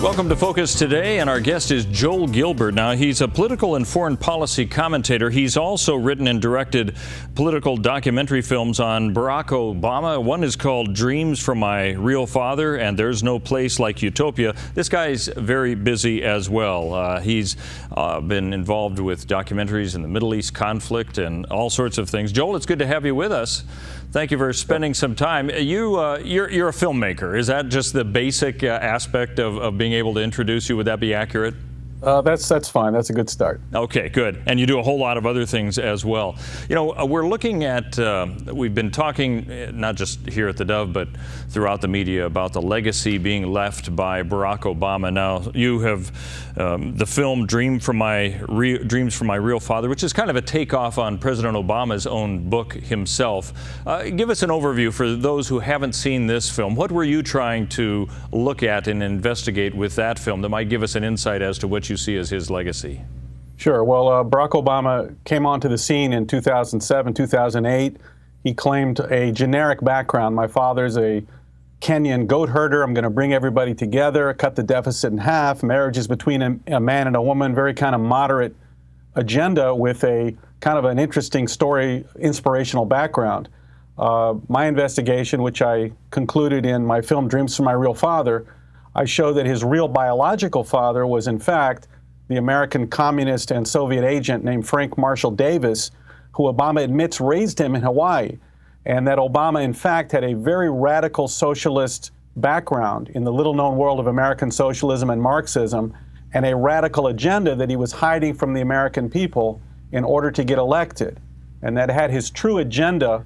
Welcome to Focus Today, and our guest is Joel Gilbert. Now, he's a political and foreign policy commentator. He's also written and directed political documentary films on Barack Obama. One is called Dreams from My Real Father, and There's No Place Like Utopia. This guy's very busy as well. He's been involved with documentaries in the Middle East conflict and all sorts of things. Joel, it's good to have you with us. Thank you for spending some time. You're a filmmaker. Is that just the basic aspect of being able to introduce you? Would that be accurate? That's fine. That's a good start. Okay, good. And you do a whole lot of other things as well. You know, we're looking at, we've been talking not just here at theDove, but throughout the media about the legacy being left by Barack Obama. Now, you have the film Dreams from My Real Father, which is kind of a takeoff on President Obama's own book himself. Give us an overview for those who haven't seen this film. What were you trying to look at and investigate with that film that might give us an insight as to what you see as his legacy? Sure. Well, Barack Obama came onto the scene in 2007, 2008. He claimed a generic background. My father's a Kenyan goat herder. I'm going to bring everybody together, cut the deficit in half. Marriage is between a man and a woman. Very kind of moderate agenda with a kind of an interesting story, inspirational background. My investigation, which I concluded in my film Dreams from My Real Father, I show that his real biological father was, in fact, the American communist and Soviet agent named Frank Marshall Davis, who Obama admits raised him in Hawaii, and that Obama, in fact, had a very radical socialist background in the little-known world of American socialism and Marxism, and a radical agenda that he was hiding from the American people in order to get elected. And that had his true agenda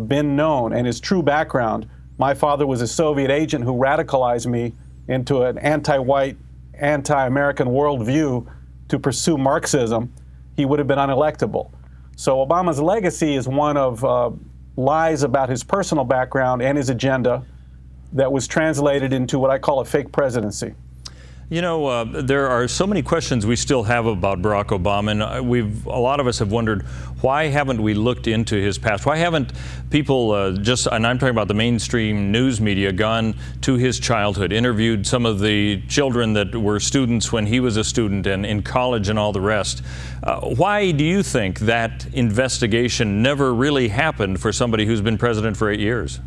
been known and his true background, my father was a Soviet agent who radicalized me into an anti-white, anti-American worldview to pursue Marxism, he would have been unelectable. So Obama's legacy is one of lies about his personal background and his agenda that was translated into what I call a fake presidency. You know, there are so many questions we still have about Barack Obama, and a lot of us have wondered, why haven't we looked into his past? Why haven't people and I'm talking about the mainstream news media, gone to his childhood, interviewed some of the children that were students when he was a student and in college and all the rest? Why do you think that investigation never really happened for somebody who's been president for 8 years?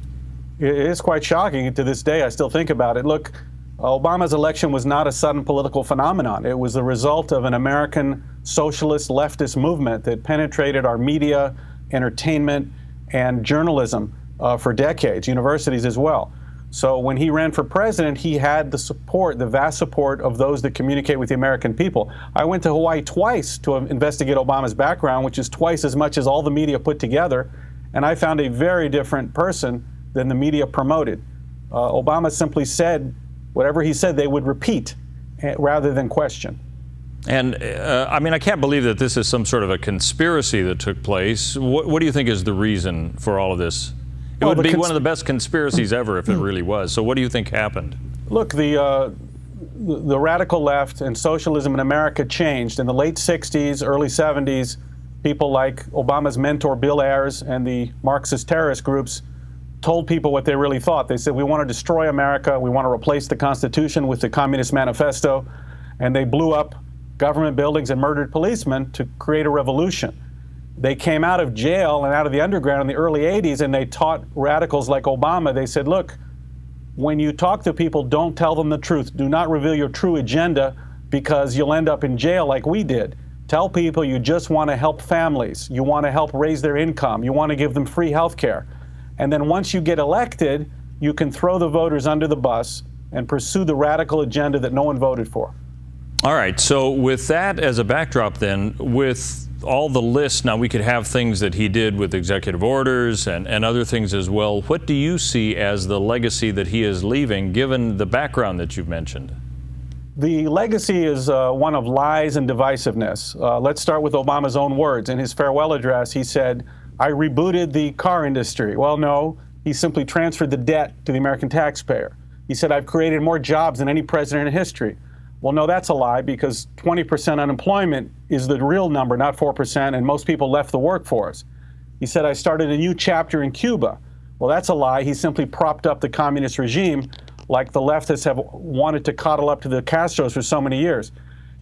It is quite shocking. To this day, I still think about it. Look, Obama's election was not a sudden political phenomenon. It was the result of an American socialist leftist movement that penetrated our media, entertainment, and journalism for decades, universities as well. So when he ran for president, he had the support, the vast support of those that communicate with the American people. I went to Hawaii twice to investigate Obama's background, which is twice as much as all the media put together, and I found a very different person than the media promoted. Obama simply said whatever he said they would repeat rather than question. And I mean, I can't believe that this is some sort of a conspiracy that took place. What do you think is the reason for all of this? It would be one of the best conspiracies ever if it really was. So what do you think happened? Look, the radical left and socialism in America changed. In the late 60s, early 70s, people like Obama's mentor Bill Ayers and the Marxist terrorist groups told people what they really thought. They said, we want to destroy America, we want to replace the Constitution with the Communist Manifesto, and they blew up government buildings and murdered policemen to create a revolution. They came out of jail and out of the underground in the early 80s, and they taught radicals like Obama, they said, look, when you talk to people, don't tell them the truth. Do not reveal your true agenda, because you'll end up in jail like we did. Tell people you just want to help families, you want to help raise their income, you want to give them free health care. And then once you get elected, you can throw the voters under the bus and pursue the radical agenda that no one voted for. All right, so with that as a backdrop then, with all the lists, now we could have things that he did with executive orders and other things as well. What do you see as the legacy that he is leaving, given the background that you've mentioned? The legacy is one of lies and divisiveness. Let's start with Obama's own words. In his farewell address, he said, I rebooted the car industry. Well, no, he simply transferred the debt to the American taxpayer. He said, I've created more jobs than any president in history. Well, no, that's a lie, because 20% unemployment is the real number, not 4%, and most people left the workforce. He said, I started a new chapter in Cuba. Well, that's a lie. He simply propped up the communist regime. like the leftists have wanted to coddle up to the Castros for so many years.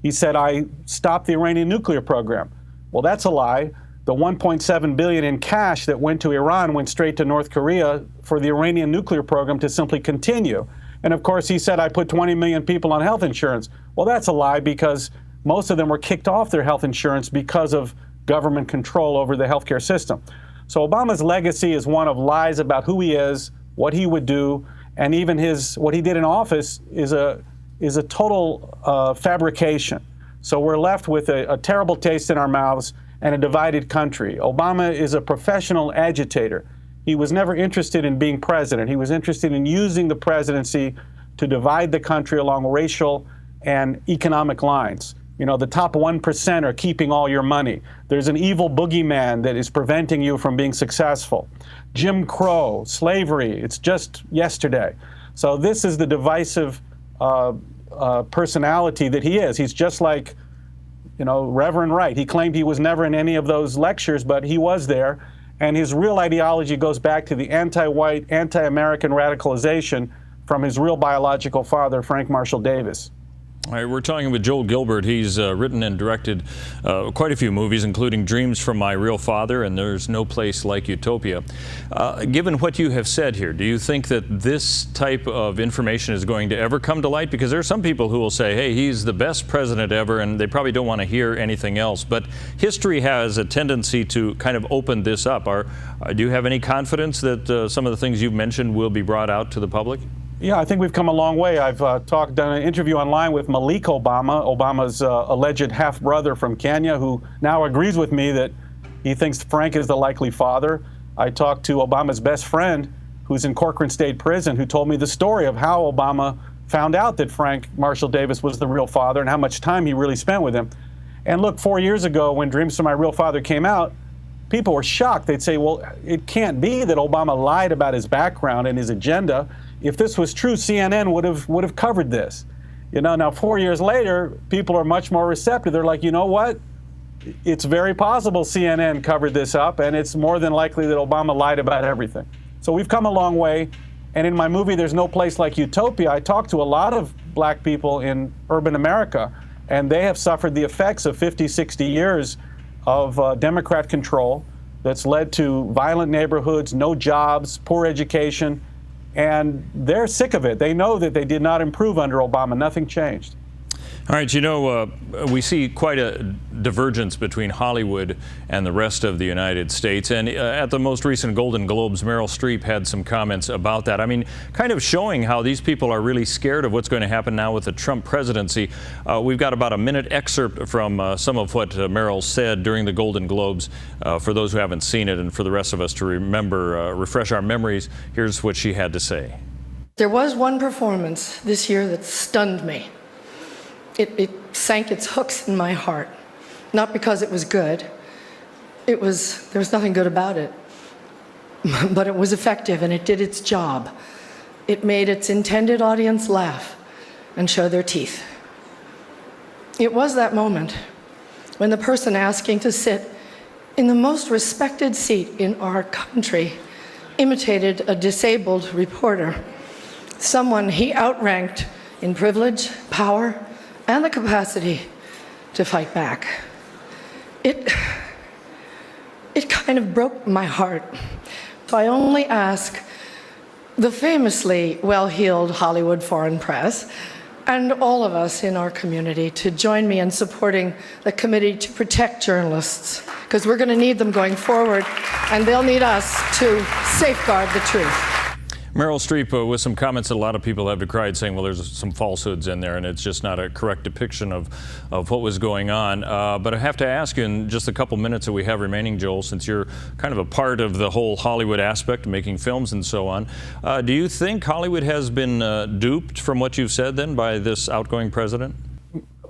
He said, I stopped the Iranian nuclear program. Well, that's a lie. The $1.7 billion in cash that went to Iran went straight to North Korea for the Iranian nuclear program to simply continue. And of course, he said, I put 20 million people on health insurance. Well, that's a lie, because most of them were kicked off their health insurance because of government control over the healthcare system. So Obama's legacy is one of lies about who he is, what he would do, and even what he did in office is a total fabrication. So we're left with a terrible taste in our mouths and a divided country. Obama is a professional agitator. He was never interested in being president. He was interested in using the presidency to divide the country along racial and economic lines. You know, the top 1% are keeping all your money. There's an evil boogeyman that is preventing you from being successful. Jim Crow, slavery, it's just yesterday. So this is the divisive personality that he is. He's just like, you know, Reverend Wright. He claimed he was never in any of those lectures, but he was there. And his real ideology goes back to the anti-white, anti-American radicalization from his real biological father, Frank Marshall Davis. All right, we're talking with Joel Gilbert. He's written and directed quite a few movies, including Dreams from My Real Father and There's No Place Like Utopia. Given what you have said here, do you think that this type of information is going to ever come to light? Because there are some people who will say, hey, he's the best president ever, and they probably don't want to hear anything else. But history has a tendency to kind of open this up. Do you have any confidence that some of the things you've mentioned will be brought out to the public? Yeah, I think we've come a long way. I've done an interview online with Malik Obama, Obama's alleged half-brother from Kenya, who now agrees with me that he thinks Frank is the likely father. I talked to Obama's best friend, who's in Corcoran State Prison, who told me the story of how Obama found out that Frank Marshall Davis was the real father and how much time he really spent with him. And look, 4 years ago, when Dreams from My Real Father came out, people were shocked. They'd say, well, it can't be that Obama lied about his background and his agenda. If this was true, CNN would have covered this. You know, now 4 years later, people are much more receptive. They're like, you know what? It's very possible CNN covered this up, and it's more than likely that Obama lied about everything. So we've come a long way. And in my movie, There's No Place Like Utopia, I talked to a lot of black people in urban America, and they have suffered the effects of 50, 60 years of Democrat control that's led to violent neighborhoods, no jobs, poor education. And they're sick of it. They know that they did not improve under Obama. Nothing changed. All right, you know, we see quite a divergence between Hollywood and the rest of the United States. And at the most recent Golden Globes, Meryl Streep had some comments about that. I mean, kind of showing how these people are really scared of what's going to happen now with the Trump presidency. We've got about a minute excerpt from some of what Meryl said during the Golden Globes for those who haven't seen it, and for the rest of us to remember, refresh our memories. Here's what she had to say. There was one performance this year that stunned me. It sank its hooks in my heart. Not because it was good. There was nothing good about it. But it was effective, and it did its job. It made its intended audience laugh and show their teeth. It was that moment when the person asking to sit in the most respected seat in our country imitated a disabled reporter, someone he outranked in privilege, power, and the capacity to fight back. It kind of broke my heart. So I only ask the famously well-heeled Hollywood foreign press and all of us in our community to join me in supporting the Committee to Protect Journalists, because we're going to need them going forward, and they'll need us to safeguard the truth. Meryl Streep with some comments that a lot of people have decried, saying, well, there's some falsehoods in there and it's just not a correct depiction of what was going on. But I have to ask you, in just a couple minutes that we have remaining, Joel, since you're kind of a part of the whole Hollywood aspect, making films and so on, do you think Hollywood has been duped from what you've said then by this outgoing president?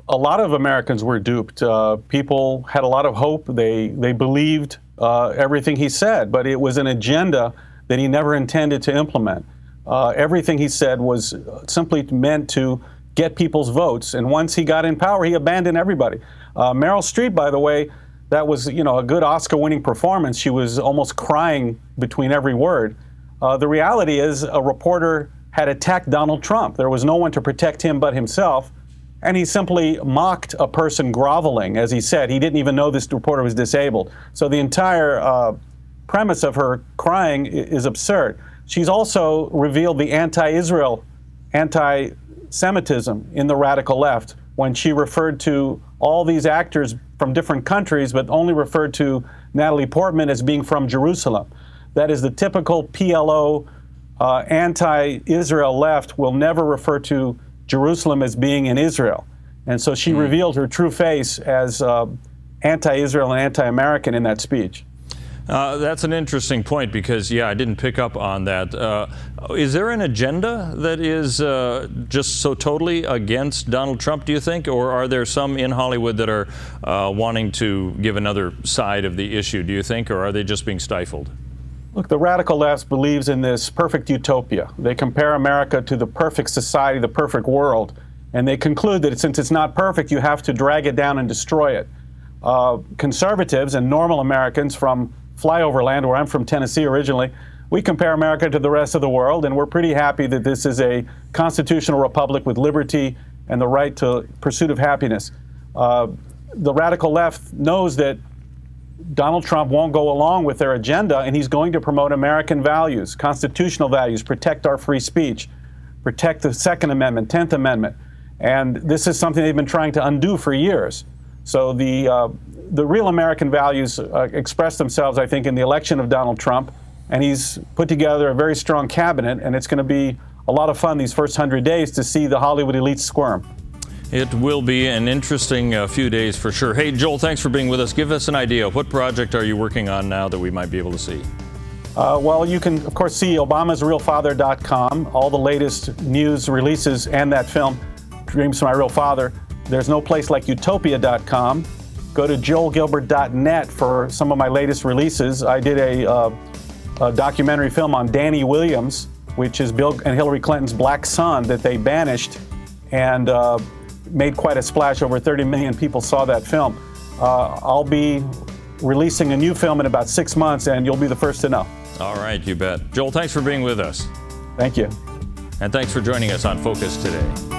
A lot of Americans were duped. People had a lot of hope. They believed everything he said, but it was an agenda that he never intended to implement. Everything he said was simply meant to get people's votes. And once he got in power, he abandoned everybody. Meryl Streep, by the way, that was, you know, a good Oscar-winning performance. She was almost crying between every word. The reality is, a reporter had attacked Donald Trump. There was no one to protect him but himself. And he simply mocked a person groveling, as he said. He didn't even know this reporter was disabled. So the entire premise of her crying is absurd. She's also revealed the anti-Israel, anti-Semitism in the radical left when she referred to all these actors from different countries, but only referred to Natalie Portman as being from Jerusalem. That is the typical PLO anti-Israel left will never refer to Jerusalem as being in Israel. And so she revealed her true face as anti-Israel and anti-American in that speech. That's an interesting point because, yeah, I didn't pick up on that. Is there an agenda that is just so totally against Donald Trump, do you think? Or are there some in Hollywood that are wanting to give another side of the issue, do you think? Or are they just being stifled? Look, the radical left believes in this perfect utopia. They compare America to the perfect society, the perfect world, and they conclude that since it's not perfect, you have to drag it down and destroy it. Conservatives and normal Americans from flyover land, where I'm from, Tennessee originally, we compare America to the rest of the world, and we're pretty happy that this is a constitutional republic with liberty and the right to pursuit of happiness. The radical left knows that Donald Trump won't go along with their agenda, and he's going to promote American values, constitutional values, protect our free speech, protect the Second Amendment, 10th Amendment. And this is something they've been trying to undo for years. So the real American values express themselves, I think, in the election of Donald Trump, and he's put together a very strong cabinet, and it's going to be a lot of fun these first 100 days to see the Hollywood elites squirm. It will be an interesting few days for sure. Hey, Joel, thanks for being with us. Give us an idea. What project are you working on now that we might be able to see? Well, you can, of course, see obamasrealfather.com, all the latest news releases and that film, Dreams from My Real Father. There's no place like utopia.com. Go to joelgilbert.net for some of my latest releases. I did a documentary film on Danny Williams, which is Bill and Hillary Clinton's black son that they banished, and made quite a splash. Over 30 million people saw that film. I'll be releasing a new film in about 6 months, and you'll be the first to know. All right, you bet. Joel, thanks for being with us. Thank you. And thanks for joining us on Focus today.